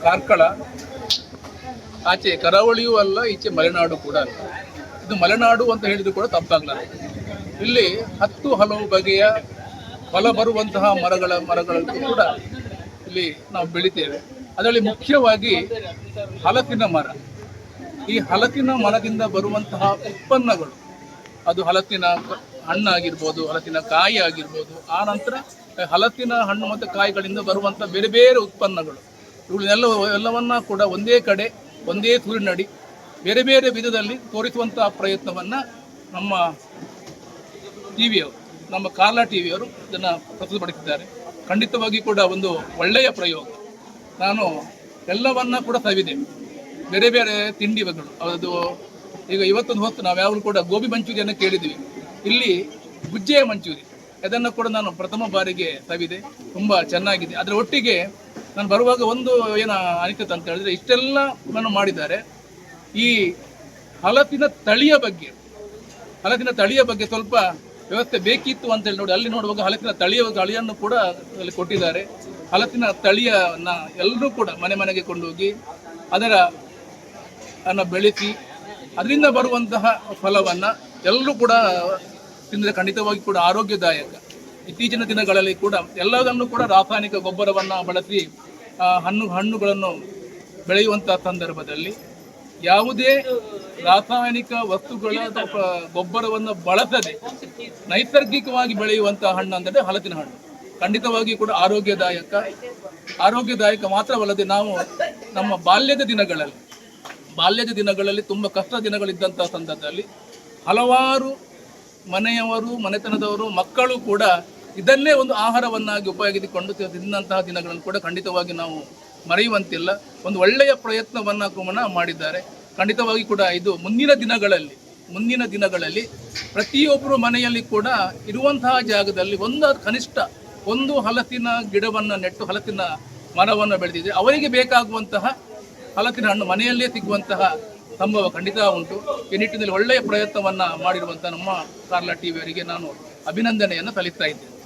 ಕಾರ್ಕಳ ಆಚೆ ಕರಾವಳಿಯೂ ಅಲ್ಲ, ಈಚೆ ಮಲೆನಾಡು ಕೂಡ ಅಲ್ಲ. ಇದು ಮಲೆನಾಡು ಅಂತ ಹೇಳಿದ್ರು ಕೂಡ ತಪ್ಪಾಗಲಾರ. ಇಲ್ಲಿ 10 ಹಲವು ಬಗೆಯ ಫಲ ಬರುವಂತಹ ಮರಗಳನ್ನು ಕೂಡ ಇಲ್ಲಿ ನಾವು ಬೆಳಿತೇವೆ. ಅದರಲ್ಲಿ ಮುಖ್ಯವಾಗಿ ಹಲಸಿನ ಮರ. ಈ ಹಲಸಿನ ಮರದಿಂದ ಬರುವಂತಹ ಉತ್ಪನ್ನಗಳು, ಅದು ಹಲಸಿನ ಹಣ್ಣಾಗಿರ್ಬೋದು, ಹಲಸಿನ ಕಾಯಿ ಆಗಿರ್ಬೋದು, ಆ ನಂತರ ಹಲಸಿನ ಹಣ್ಣು ಮತ್ತು ಕಾಯಿಗಳಿಂದ ಬರುವಂಥ ಬೇರೆ ಬೇರೆ ಉತ್ಪನ್ನಗಳು, ಎಲ್ಲವನ್ನ ಕೂಡ ಒಂದೇ ಕಡೆ ಒಂದೇ ಸೂರಿನಡಿ ಬೇರೆ ಬೇರೆ ವಿಧದಲ್ಲಿ ತೋರಿಸುವಂತಹ ಪ್ರಯತ್ನವನ್ನು ನಮ್ಮ ಟಿವಿಯವರು, ನಮ್ಮ ಕಾರ್ಲಾ ಟಿವಿಯವರು ಇದನ್ನು ಪ್ರಸ್ತುತಪಡಿಸಿದ್ದಾರೆ. ಖಂಡಿತವಾಗಿ ಕೂಡ ಒಂದು ಒಳ್ಳೆಯ ಪ್ರಯೋಗ. ನಾನು ಎಲ್ಲವನ್ನ ಕೂಡ ಸವಿದೆ, ಬೇರೆ ಬೇರೆ ತಿಂಡಿಗಳು. ಅದು ಈಗ ಇವತ್ತೊಂದು ಹೊತ್ತು ನಾವು ಯಾವಾಗಲೂ ಕೂಡ ಗೋಬಿ ಮಂಚೂರಿಯನ್ನು ಕೇಳಿದ್ವಿ, ಇಲ್ಲಿ ಗುಜ್ಜೆಯ ಮಂಚೂರಿ, ಅದನ್ನು ಕೂಡ ನಾನು ಪ್ರಥಮ ಬಾರಿಗೆ ಸವಿದೆ. ತುಂಬ ಚೆನ್ನಾಗಿದೆ. ಅದರ ಒಟ್ಟಿಗೆ ನಾನು ಬರುವಾಗ ಒಂದು ಏನು ಅನಿಸುತ್ತೆ ಅಂತ ಹೇಳಿದ್ರೆ, ಇಷ್ಟೆಲ್ಲ ನಾನು ಮಾಡಿದ್ದಾರೆ, ಈ ಹಲಸಿನ ತಳಿಯ ಬಗ್ಗೆ ಸ್ವಲ್ಪ ವ್ಯವಸ್ಥೆ ಬೇಕಿತ್ತು ಅಂತ ಹೇಳಿ ನೋಡಿ. ಅಲ್ಲಿ ನೋಡುವಾಗ ಹಲಸಿನ ತಳಿಯನ್ನು ಕೂಡ ಅಲ್ಲಿ ಕೊಟ್ಟಿದ್ದಾರೆ. ಹಲಸಿನ ತಳಿಯನ್ನ ಎಲ್ಲರೂ ಕೂಡ ಮನೆಗೆ ಕೊಂಡೋಗಿ ಅದನ್ನು ಬೆಳೆಸಿ ಅದರಿಂದ ಬರುವಂತಹ ಫಲವನ್ನು ಎಲ್ಲರೂ ಕೂಡ ತಿಂದರೆ ಖಂಡಿತವಾಗಿ ಕೂಡ ಆರೋಗ್ಯದಾಯಕ. ಇತ್ತೀಚಿನ ದಿನಗಳಲ್ಲಿ ಕೂಡ ಎಲ್ಲದನ್ನು ಕೂಡ ರಾಸಾಯನಿಕ ಗೊಬ್ಬರವನ್ನು ಬಳಸಿ ಹಣ್ಣುಗಳನ್ನು ಬೆಳೆಯುವಂತಹ ಸಂದರ್ಭದಲ್ಲಿ ಯಾವುದೇ ರಾಸಾಯನಿಕ ವಸ್ತುಗಳ ಗೊಬ್ಬರವನ್ನು ಬಳಸದೆ ನೈಸರ್ಗಿಕವಾಗಿ ಬೆಳೆಯುವಂತಹ ಹಣ್ಣು ಅಂದರೆ ಹಲಸಿನ ಹಣ್ಣು. ಖಂಡಿತವಾಗಿ ಕೂಡ ಆರೋಗ್ಯದಾಯಕ ಮಾತ್ರವಲ್ಲದೆ, ನಾವು ನಮ್ಮ ಬಾಲ್ಯದ ದಿನಗಳಲ್ಲಿ ತುಂಬ ಕಷ್ಟ ದಿನಗಳಿದ್ದಂತಹ ಸಂದರ್ಭದಲ್ಲಿ ಹಲವಾರು ಮನೆತನದವರು, ಮಕ್ಕಳು ಕೂಡ ಇದನ್ನೇ ಒಂದು ಆಹಾರವನ್ನಾಗಿ ಉಪಯೋಗಿಸಿಕೊಂಡು ತಿನ್ನಂತಹ ದಿನಗಳನ್ನು ಕೂಡ ಖಂಡಿತವಾಗಿ ನಾವು ಮರೆಯುವಂತಿಲ್ಲ. ಒಂದು ಒಳ್ಳೆಯ ಪ್ರಯತ್ನವನ್ನು ಮಾಡಿದ್ದಾರೆ. ಖಂಡಿತವಾಗಿ ಕೂಡ ಇದು ಮುಂದಿನ ದಿನಗಳಲ್ಲಿ ಪ್ರತಿಯೊಬ್ಬರು ಮನೆಯಲ್ಲಿ ಕೂಡ ಇರುವಂತಹ ಜಾಗದಲ್ಲಿ ಕನಿಷ್ಠ ಒಂದು ಹಲಸಿನ ಗಿಡವನ್ನು ನೆಟ್ಟು ಹಲಸಿನ ಮರವನ್ನು ಬೆಳೆದಿದೆ. ಅವರಿಗೆ ಬೇಕಾಗುವಂತಹ ಹಲಸಿನ ಹಣ್ಣು ಮನೆಯಲ್ಲೇ ಸಿಗುವಂತಹ ಸಂಭವ ಖಂಡಿತ ಉಂಟು. ಈ ನಿಟ್ಟಿನಲ್ಲಿ ಒಳ್ಳೆಯ ಪ್ರಯತ್ನವನ್ನು ಮಾಡಿರುವಂಥ ನಮ್ಮ ಕಾರ್ಲಾ ಟಿವಿಯವರಿಗೆ ನಾನು ಅಭಿನಂದನೆಯನ್ನು ಸಲ್ಲಿಸ್ತಾ ಇದ್ದೇನೆ.